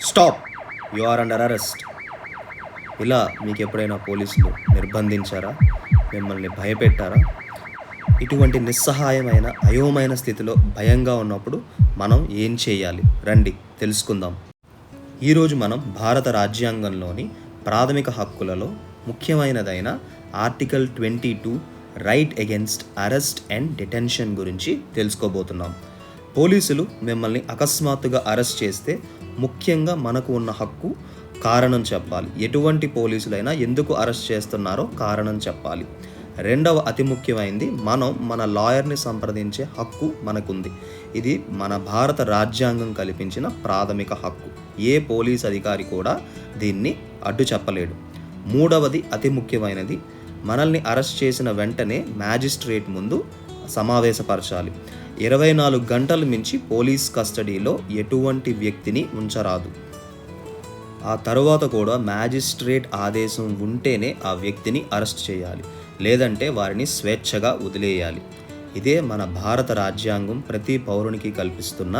Stop, you are under arrest. ఇలా మీకు ఎప్పుడైనా పోలీసులు నిర్బంధించారా? మిమ్మల్ని భయపెట్టారా? ఇటువంటి నిస్సహాయమైన అయోమయ స్థితిలో భయంగా ఉన్నప్పుడు మనం ఏం చేయాలి? రండి తెలుసుకుందాం. ఈరోజు మనం భారత రాజ్యాంగంలోని ప్రాథమిక హక్కులలో ముఖ్యమైనదైన article 22 right against arrest and detention గురించి తెలుసుకోబోతున్నాం. పోలీసులు మిమ్మల్ని అకస్మాత్తుగా అరెస్ట్ చేస్తే ముఖ్యంగా మనకు ఉన్న హక్కు కారణం చెప్పాలి. ఎటువంటి పోలీసులైనా ఎందుకు అరెస్ట్ చేస్తున్నారో కారణం చెప్పాలి. రెండవ అతి ముఖ్యమైనది, మనం మన లాయర్ని సంప్రదించే హక్కు మనకుంది. ఇది మన భారత రాజ్యాంగం కల్పించిన ప్రాథమిక హక్కు. ఏ పోలీస్ అధికారి కూడా దీన్ని అడ్డు చెప్పలేడు. మూడవది అతి ముఖ్యమైనది, మనల్ని అరెస్ట్ చేసిన వెంటనే మ్యాజిస్ట్రేట్ ముందు సమావేశపరచాలి. 24 గంటలు మించి పోలీస్ కస్టడీలో ఎటువంటి వ్యక్తిని ఉంచరాదు. ఆ తర్వాత కూడా మ్యాజిస్ట్రేట్ ఆదేశం ఉంటేనే ఆ వ్యక్తిని అరెస్ట్ చేయాలి, లేదంటే వారిని స్వేచ్ఛగా వదిలేయాలి. ఇదే మన భారత రాజ్యాంగం ప్రతి పౌరునికి కల్పిస్తున్న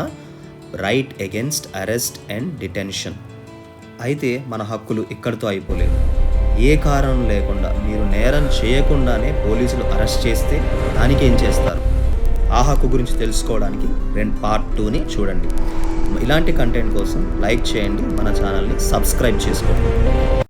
right against arrest and detention. అయితే మన హక్కులు ఇక్కడితో అయిపోలేదు. ఏ కారణం లేకుండా మీరు నేరం చేయకుండానే పోలీసులు అరెస్ట్ చేస్తే దానికి ఏం చేస్తారు? ఆ హక్కు గురించి తెలుసుకోవడానికి పార్ట్ 2ని చూడండి. ఇలాంటి కంటెంట్ కోసం లైక్ చేయండి, మన ఛానల్ని సబ్స్క్రైబ్ చేసుకోండి.